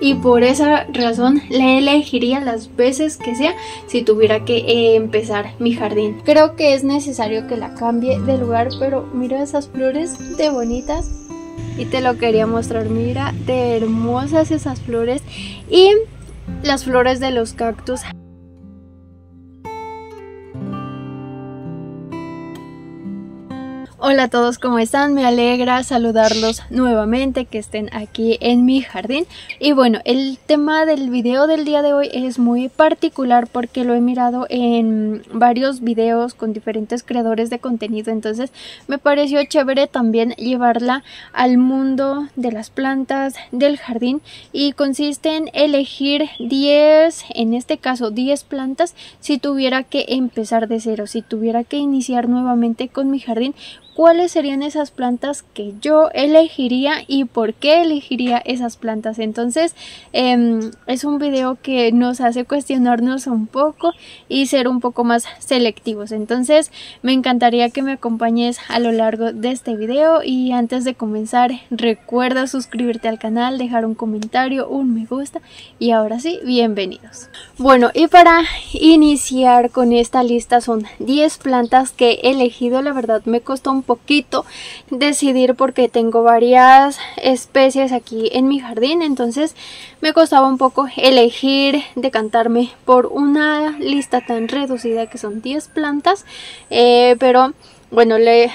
y por esa razón la elegiría las veces que sea si tuviera que empezar mi jardín. Creo que es necesario que la cambie de lugar, pero mira esas flores de bonitas. Y te lo quería mostrar, mira de hermosas esas flores y las flores de los cactus. Hola a todos, ¿cómo están? Me alegra saludarlos nuevamente, que estén aquí en mi jardín. Y bueno, el tema del video del día de hoy es muy particular porque lo he mirado en varios videos con diferentes creadores de contenido. Entonces me pareció chévere también llevarla al mundo de las plantas, del jardín. Y consiste en elegir 10, en este caso 10 plantas, si tuviera que empezar de cero, si tuviera que iniciar nuevamente con mi jardín. ¿Cuáles serían esas plantas que yo elegiría y por qué elegiría esas plantas? Entonces es un video que nos hace cuestionarnos un poco y ser un poco más selectivos. Entonces me encantaría que me acompañes a lo largo de este video, y antes de comenzar recuerda suscribirte al canal, dejar un comentario, un me gusta, y ahora sí, bienvenidos. Bueno, y para iniciar con esta lista son 10 plantas que he elegido. La verdad me costó un poquito decidir porque tengo varias especies aquí en mi jardín, entonces me costaba un poco elegir, decantarme por una lista tan reducida que son 10 plantas, pero bueno,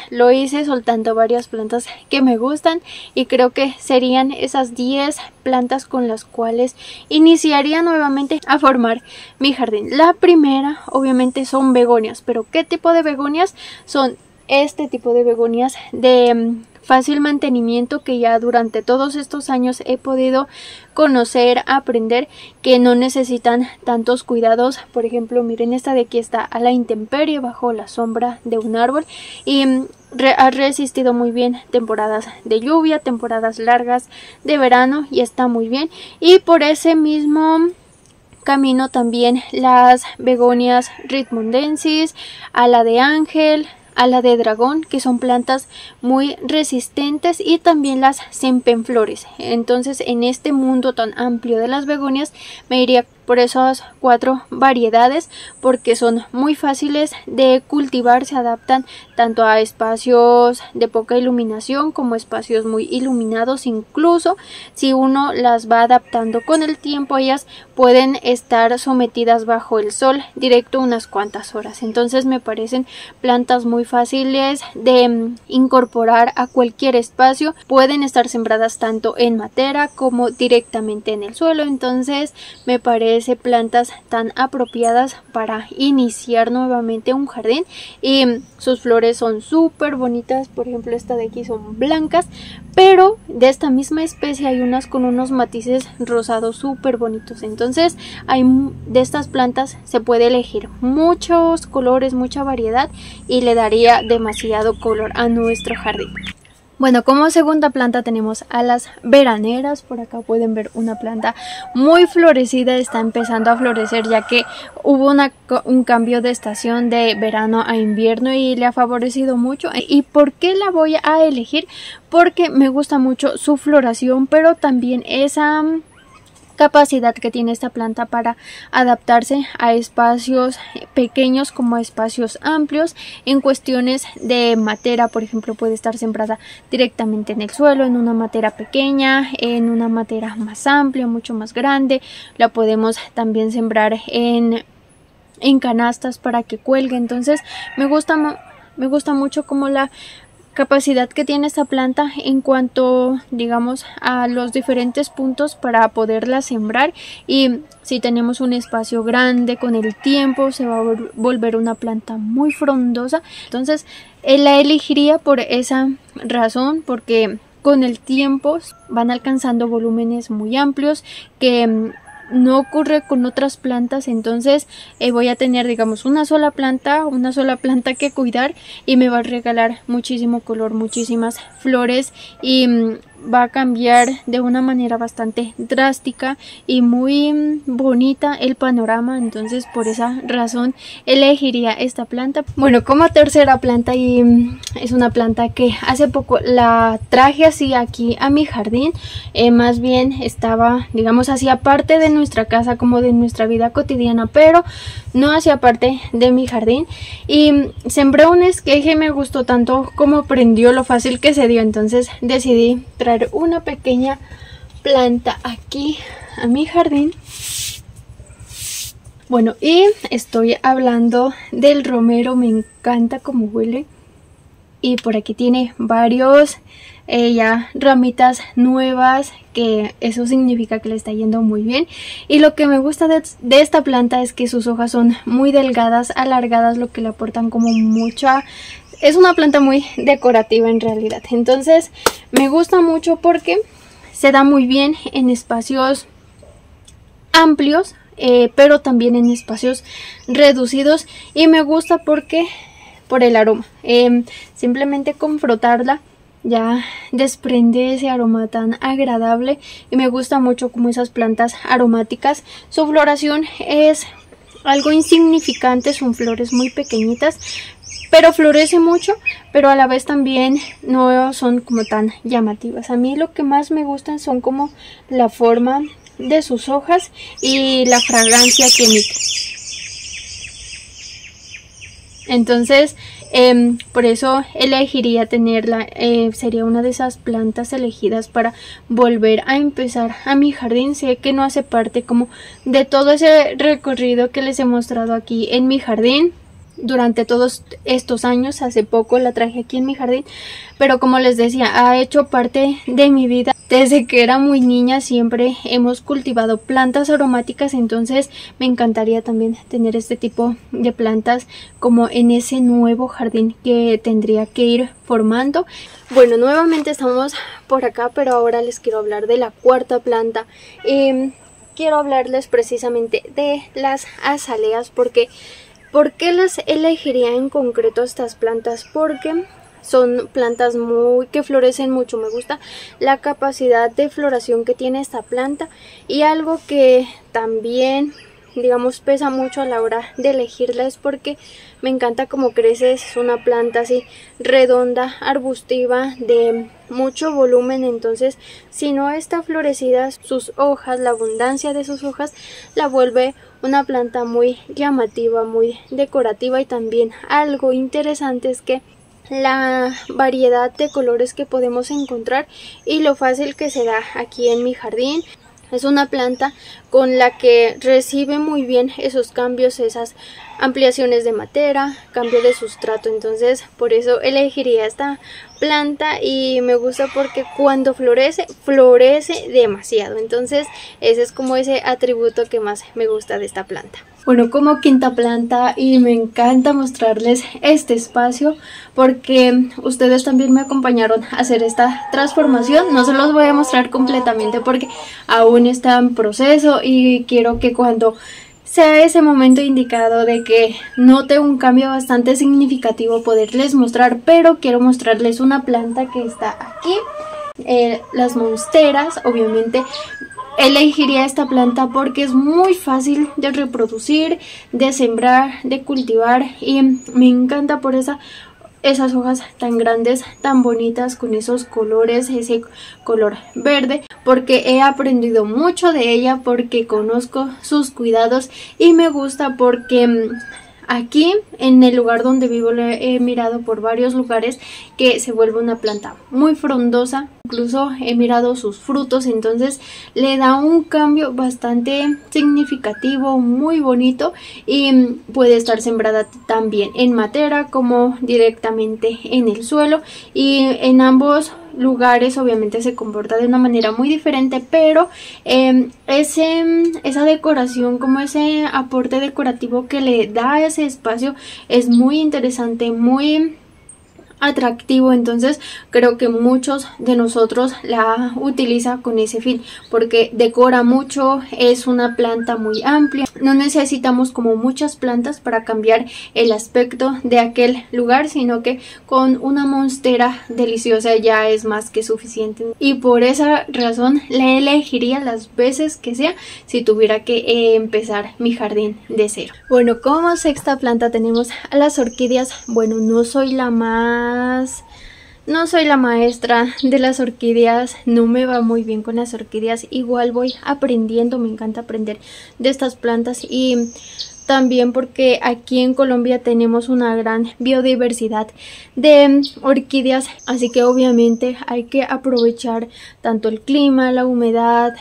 lo hice soltando varias plantas que me gustan y creo que serían esas 10 plantas con las cuales iniciaría nuevamente a formar mi jardín. La primera obviamente son begonias, pero ¿qué tipo de begonias? Son este tipo de begonias de fácil mantenimiento que ya durante todos estos años he podido conocer, aprender, que no necesitan tantos cuidados. Por ejemplo, miren, esta de aquí está a la intemperie bajo la sombra de un árbol y ha resistido muy bien temporadas de lluvia, temporadas largas de verano, y está muy bien. Y por ese mismo camino también las begonias ritmondensis, ala de ángel, ala de dragón, que son plantas muy resistentes, y también las sempenflores. Entonces en este mundo tan amplio de las begonias me iría por esas 4 variedades porque son muy fáciles de cultivar, se adaptan tanto a espacios de poca iluminación como espacios muy iluminados. Incluso si uno las va adaptando con el tiempo, ellas pueden estar sometidas bajo el sol directo unas cuantas horas. Entonces me parecen plantas muy fáciles de incorporar a cualquier espacio, pueden estar sembradas tanto en matera como directamente en el suelo. Entonces me parece plantas tan apropiadas para iniciar nuevamente un jardín, y sus flores son súper bonitas. Por ejemplo, esta de aquí son blancas, pero de esta misma especie hay unas con unos matices rosados súper bonitos. Entonces de estas plantas se puede elegir muchos colores, mucha variedad, y le daría demasiado color a nuestro jardín. Bueno, como segunda planta tenemos a las veraneras. Por acá pueden ver una planta muy florecida, está empezando a florecer ya que hubo un cambio de estación de verano a invierno y le ha favorecido mucho. ¿Y por qué la voy a elegir? Porque me gusta mucho su floración, pero también esa capacidad que tiene esta planta para adaptarse a espacios pequeños como a espacios amplios. En cuestiones de matera, por ejemplo, puede estar sembrada directamente en el suelo, en una matera pequeña, en una matera más amplia, mucho más grande. La podemos también sembrar en canastas para que cuelgue. Entonces me gusta mucho como la capacidad que tiene esta planta en cuanto, digamos, a los diferentes puntos para poderla sembrar. Y si tenemos un espacio grande, con el tiempo se va a volver una planta muy frondosa. Entonces la elegiría por esa razón, porque con el tiempo van alcanzando volúmenes muy amplios que no ocurre con otras plantas. Entonces voy a tener, digamos, una sola planta que cuidar, y me va a regalar muchísimo color, muchísimas flores, y va a cambiar de una manera bastante drástica y muy bonita el panorama. Entonces por esa razón elegiría esta planta. Bueno, como tercera planta, y es una planta que hace poco la traje así aquí a mi jardín, más bien estaba, digamos, hacía parte de nuestra casa, como de nuestra vida cotidiana, pero no hacía parte de mi jardín, y sembré un esqueje y me gustó tanto como prendió, lo fácil que se dio. Entonces decidí traer una pequeña planta aquí a mi jardín. Bueno, y estoy hablando del romero. Me encanta cómo huele, y por aquí tiene varios ya ramitas nuevas, que eso significa que le está yendo muy bien. Y lo que me gusta de esta planta es que sus hojas son muy delgadas, alargadas, lo que le aportan como mucha... Es una planta muy decorativa en realidad. Entonces me gusta mucho porque se da muy bien en espacios amplios, pero también en espacios reducidos. Y me gusta porque por el aroma, simplemente con frotarla ya desprende ese aroma tan agradable, y me gusta mucho como esas plantas aromáticas. Su floración es algo insignificante, son flores muy pequeñitas, pero florece mucho, pero a la vez también no son como tan llamativas. A mí lo que más me gustan son como la forma de sus hojas y la fragancia que emite. Entonces por eso elegiría tenerla. Sería una de esas plantas elegidas para volver a empezar a mi jardín. Sé que no hace parte como de todo ese recorrido que les he mostrado aquí en mi jardín durante todos estos años. Hace poco la traje aquí en mi jardín, pero como les decía, ha hecho parte de mi vida. Desde que era muy niña siempre hemos cultivado plantas aromáticas, entonces me encantaría también tener este tipo de plantas como en ese nuevo jardín que tendría que ir formando. Bueno, nuevamente estamos por acá, pero ahora les quiero hablar de la cuarta planta. Quiero hablarles precisamente de las azaleas. ¿Por qué las elegiría en concreto estas plantas? Porque son plantas que florecen mucho. Me gusta la capacidad de floración que tiene esta planta, y algo que también, digamos, pesa mucho a la hora de elegirla es porque me encanta cómo crece. Es una planta así redonda, arbustiva, de mucho volumen. Entonces, si no está florecida, sus hojas, la abundancia de sus hojas la vuelve una planta muy llamativa, muy decorativa. Y también algo interesante es que la variedad de colores que podemos encontrar y lo fácil que se da aquí en mi jardín. Es una planta con la que recibe muy bien esos cambios, esas ampliaciones de matera, cambio de sustrato. Entonces por eso elegiría esta planta, y me gusta porque cuando florece, florece demasiado. Entonces ese es como ese atributo que más me gusta de esta planta. Bueno, como quinta planta, y me encanta mostrarles este espacio porque ustedes también me acompañaron a hacer esta transformación. No se los voy a mostrar completamente porque aún está en proceso, y quiero que cuando sea ese momento indicado de que note un cambio bastante significativo poderles mostrar. Pero quiero mostrarles una planta que está aquí, las monsteras. Obviamente elegiría esta planta porque es muy fácil de reproducir, de sembrar, de cultivar, y me encanta por esas hojas tan grandes, tan bonitas, con esos colores, ese color verde, porque he aprendido mucho de ella, porque conozco sus cuidados, y me gusta porque aquí en el lugar donde vivo le he mirado por varios lugares que se vuelve una planta muy frondosa. Incluso he mirado sus frutos, entonces le da un cambio bastante significativo, muy bonito, y puede estar sembrada también en matera como directamente en el suelo, y en ambos lugares obviamente se comporta de una manera muy diferente, pero esa decoración, como ese aporte decorativo que le da a ese espacio, es muy interesante, muy atractivo, entonces creo que muchos de nosotros la utilizan con ese fin, porque decora mucho, es una planta muy amplia, no necesitamos como muchas plantas para cambiar el aspecto de aquel lugar, sino que con una monstera deliciosa ya es más que suficiente, y por esa razón la elegiría las veces que sea si tuviera que empezar mi jardín de cero. Bueno, como sexta planta tenemos a las orquídeas. Bueno, no soy la maestra de las orquídeas, no me va muy bien con las orquídeas, igual voy aprendiendo, me encanta aprender de estas plantas, y también porque aquí en Colombia tenemos una gran biodiversidad de orquídeas, así que obviamente hay que aprovechar tanto el clima, la humedad,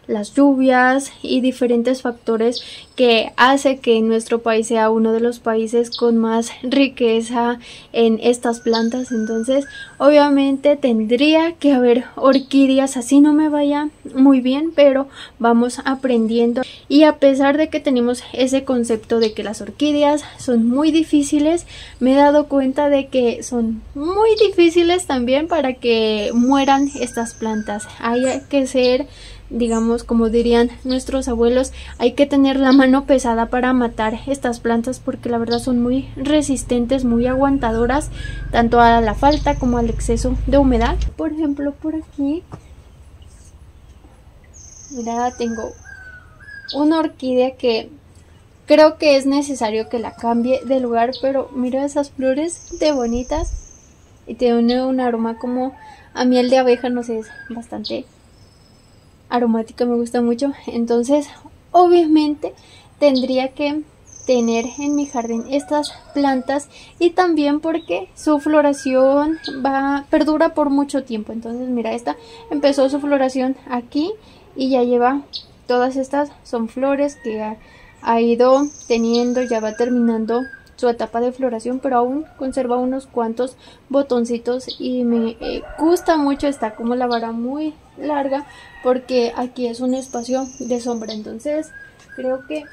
las lluvias y diferentes factores que hace que nuestro país sea uno de los países con más riqueza en estas plantas. Entonces obviamente tendría que haber orquídeas, así no me vaya muy bien, pero vamos aprendiendo. Y a pesar de que tenemos ese concepto de que las orquídeas son muy difíciles, me he dado cuenta de que son muy difíciles también para que mueran estas plantas. Hay que ser, digamos, como dirían nuestros abuelos, hay que tener la mano pesada para matar estas plantas, porque la verdad son muy resistentes, muy aguantadoras, tanto a la falta como al exceso de humedad. Por ejemplo, por aquí, mira, tengo una orquídea que creo que es necesario que la cambie de lugar, pero mira esas flores de bonitas, y tiene un aroma como a miel de abeja, no sé, es bastante aromática, me gusta mucho. Entonces obviamente tendría que tener en mi jardín estas plantas, y también porque su floración perdura por mucho tiempo. Entonces mira, esta empezó su floración aquí y ya lleva, todas estas son flores que ha ido teniendo, ya va terminando su etapa de floración, pero aún conserva unos cuantos botoncitos, y me gusta mucho. Está como la vara muy larga porque aquí es un espacio de sombra, entonces creo que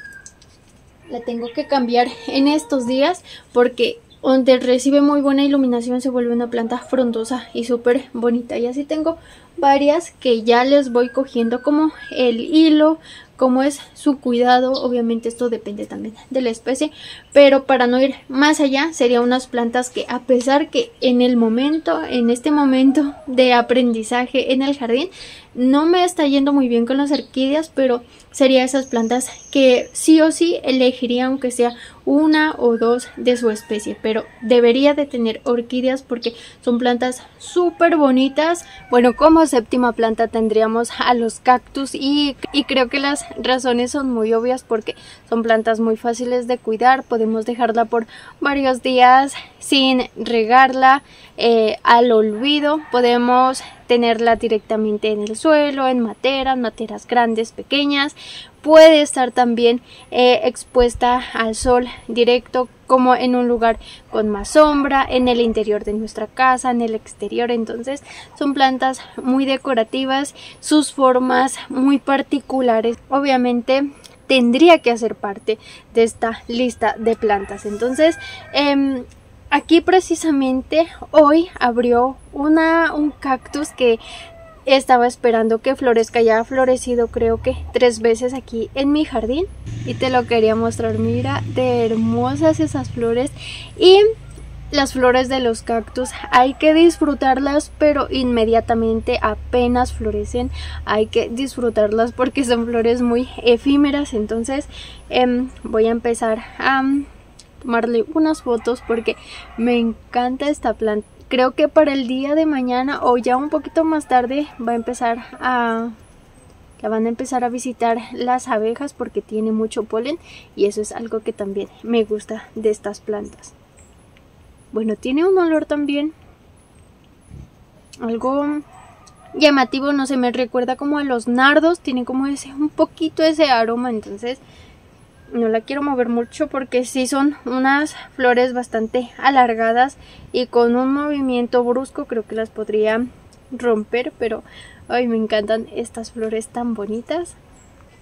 la tengo que cambiar en estos días, porque donde recibe muy buena iluminación se vuelve una planta frondosa y súper bonita. Y así tengo varias que ya les voy cogiendo como el hilo, cómo es su cuidado. Obviamente esto depende también de la especie, pero para no ir más allá, serían unas plantas que, a pesar que en este momento de aprendizaje en el jardín no me está yendo muy bien con las orquídeas, pero serían esas plantas que sí o sí elegiría, aunque sea una o dos de su especie, pero debería de tener orquídeas porque son plantas súper bonitas. Bueno, como séptima planta tendríamos a los cactus, y creo que las razones son muy obvias, porque son plantas muy fáciles de cuidar, podemos dejarla por varios días sin regarla al olvido, podemos tenerla directamente en el suelo, en materas grandes, pequeñas. Puede estar también expuesta al sol directo, como en un lugar con más sombra, en el interior de nuestra casa, en el exterior. Entonces son plantas muy decorativas, sus formas muy particulares. Obviamente tendría que hacer parte de esta lista de plantas. Entonces aquí precisamente hoy abrió un cactus que estaba esperando que florezca. Ya ha florecido creo que 3 veces aquí en mi jardín, y te lo quería mostrar. Mira de hermosas esas flores. Y las flores de los cactus hay que disfrutarlas, pero inmediatamente apenas florecen hay que disfrutarlas, porque son flores muy efímeras. Entonces voy a empezar a tomarle unas fotos porque me encanta esta planta. Creo que para el día de mañana o ya un poquito más tarde la van a empezar a visitar las abejas, porque tiene mucho polen, y eso es algo que también me gusta de estas plantas. Bueno, tiene un olor también algo llamativo, no sé, me recuerda como a los nardos, tiene como un poquito ese aroma. Entonces no la quiero mover mucho porque sí son unas flores bastante alargadas, y con un movimiento brusco creo que las podría romper, pero ay, me encantan estas flores tan bonitas.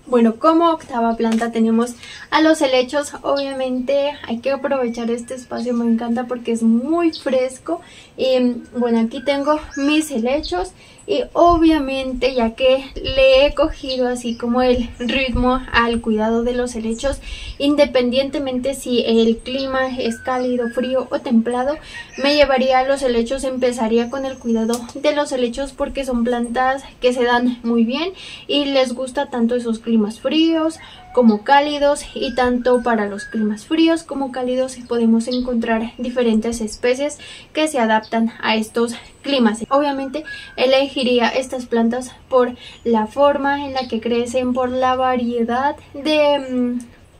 Bueno, como octava planta tenemos a los helechos. Obviamente hay que aprovechar este espacio, me encanta porque es muy fresco. Y bueno, aquí tengo mis helechos y obviamente, ya que le he cogido así como el ritmo al cuidado de los helechos, independientemente si el clima es cálido, frío o templado, me llevaría a los helechos, empezaría con el cuidado de los helechos porque son plantas que se dan muy bien y les gusta tanto esos climas fríos como cálidos, y tanto para los climas fríos como cálidos podemos encontrar diferentes especies que se adaptan a estos climas. Obviamente elegiría estas plantas por la forma en la que crecen, por la variedad de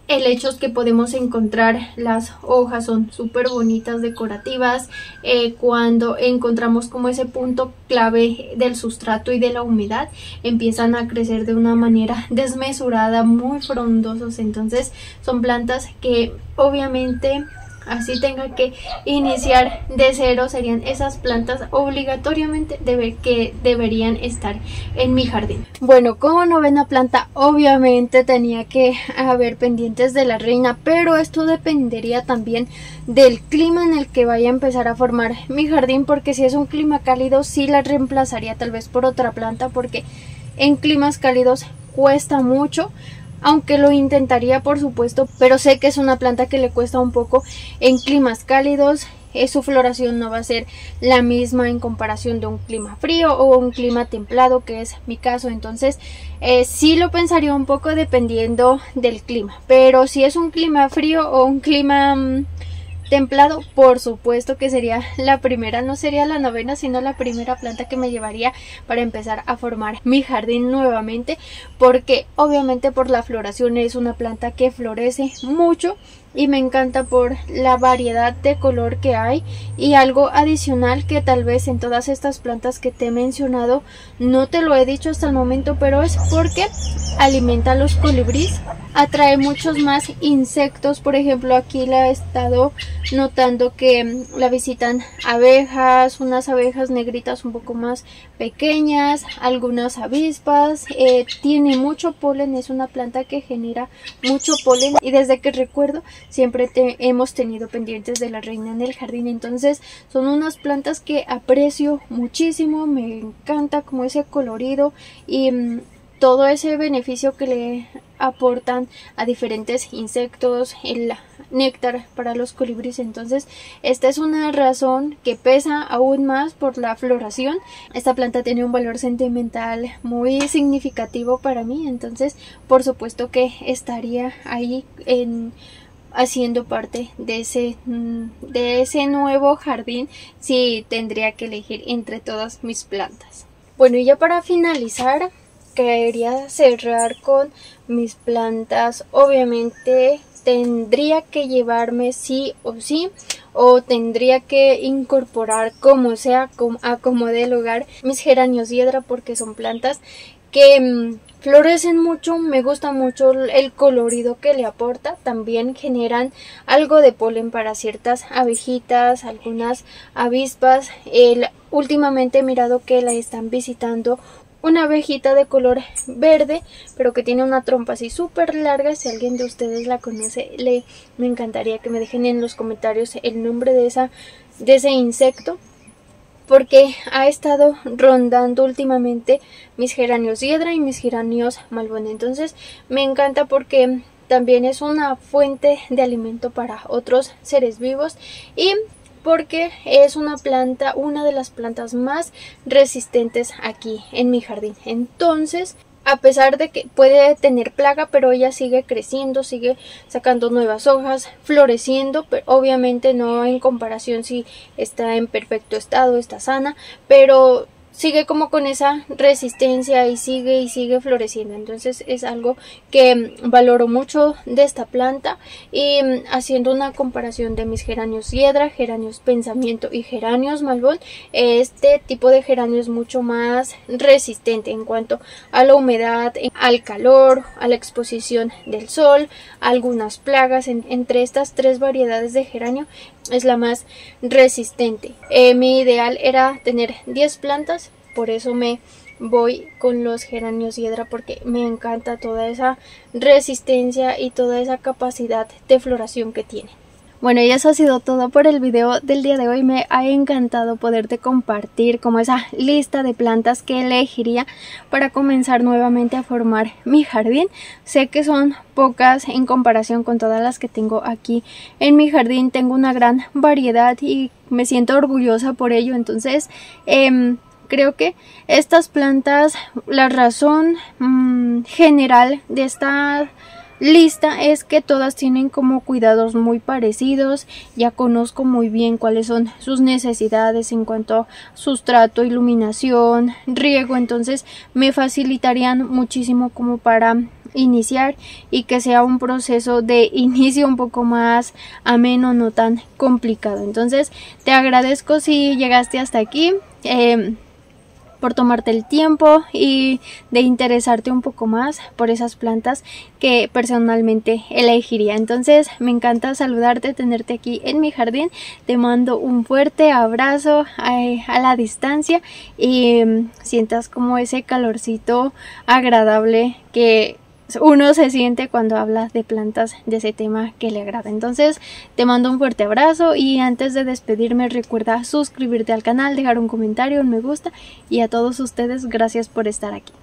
helechos que podemos encontrar. Las hojas son súper bonitas, decorativas. Cuando encontramos como ese punto clave del sustrato y de la humedad, empiezan a crecer de una manera desmesurada, muy frondosos. Entonces son plantas que obviamente, así tenga que iniciar de cero, serían esas plantas obligatoriamente que deberían estar en mi jardín. Bueno, como novena planta obviamente tenía que haber pendientes de la reina, pero esto dependería también del clima en el que vaya a empezar a formar mi jardín, porque si es un clima cálido sí la reemplazaría tal vez por otra planta, porque en climas cálidos cuesta mucho. Aunque lo intentaría, por supuesto, pero sé que es una planta que le cuesta un poco en climas cálidos. Su floración no va a ser la misma en comparación de un clima frío o un clima templado, que es mi caso. Entonces sí lo pensaría un poco dependiendo del clima, pero si es un clima frío o un clima templado, por supuesto que sería la primera, no sería la novena, sino la primera planta que me llevaría para empezar a formar mi jardín nuevamente, porque obviamente por la floración es una planta que florece mucho y me encanta por la variedad de color que hay. Y algo adicional que tal vez en todas estas plantas que te he mencionado no te lo he dicho hasta el momento, pero es porque alimenta a los colibríes, atrae muchos más insectos. Por ejemplo, aquí la he estado notando que la visitan abejas, unas abejas negritas un poco más pequeñas, algunas avispas. Tiene mucho polen, es una planta que genera mucho polen y desde que recuerdo siempre hemos tenido pendientes de la reina en el jardín. Entonces son unas plantas que aprecio muchísimo, me encanta como ese colorido y todo ese beneficio que le aportan a diferentes insectos, el néctar para los colibríes. Entonces esta es una razón que pesa aún más por la floración. Esta planta tiene un valor sentimental muy significativo para mí, entonces por supuesto que estaría ahí haciendo parte de ese nuevo jardín si tendría que elegir entre todas mis plantas. Bueno, y ya para finalizar, quería cerrar con mis plantas. Obviamente tendría que llevarme sí o sí, o tendría que incorporar como sea, a como dé lugar, mis geranios hiedra, porque son plantas que florecen mucho. Me gusta mucho el colorido que le aporta. También generan algo de polen para ciertas abejitas, algunas avispas. Últimamente he mirado que la están visitando una abejita de color verde, pero que tiene una trompa así súper larga. Si alguien de ustedes la conoce, me encantaría que me dejen en los comentarios el nombre de ese insecto, porque ha estado rondando últimamente mis geranios hiedra y mis geranios malbón. Entonces me encanta porque también es una fuente de alimento para otros seres vivos y porque es una de las plantas más resistentes aquí en mi jardín. Entonces, a pesar de que puede tener plaga, pero ella sigue creciendo, sigue sacando nuevas hojas, floreciendo, pero obviamente no en comparación si está en perfecto estado, está sana, pero sigue como con esa resistencia y sigue floreciendo. Entonces es algo que valoro mucho de esta planta. Y haciendo una comparación de mis geranios hiedra, geranios pensamiento y geranios malbón, este tipo de geranio es mucho más resistente en cuanto a la humedad, al calor, a la exposición del sol, a algunas plagas. Entre estas tres variedades de geranio es la más resistente. Mi ideal era tener 10 plantas. por eso me voy con los geranios hiedra, porque me encanta toda esa resistencia y toda esa capacidad de floración que tiene. Bueno, y eso ha sido todo por el video del día de hoy. Me ha encantado poderte compartir como esa lista de plantas que elegiría para comenzar nuevamente a formar mi jardín. Sé que son pocas en comparación con todas las que tengo aquí en mi jardín. Tengo una gran variedad y me siento orgullosa por ello. Entonces, creo que estas plantas, la razón general de esta lista es que todas tienen como cuidados muy parecidos. Ya conozco muy bien cuáles son sus necesidades en cuanto a sustrato, iluminación, riego, entonces me facilitarían muchísimo como para iniciar y que sea un proceso de inicio un poco más ameno, no tan complicado. Entonces te agradezco si llegaste hasta aquí, por tomarte el tiempo y de interesarte un poco más por esas plantas que personalmente elegiría. Entonces me encanta saludarte, tenerte aquí en mi jardín. Te mando un fuerte abrazo a la distancia y sientas como ese calorcito agradable que uno se siente cuando habla de plantas, de ese tema que le agrada. Entonces te mando un fuerte abrazo y antes de despedirme recuerda suscribirte al canal, dejar un comentario, un me gusta, y a todos ustedes gracias por estar aquí.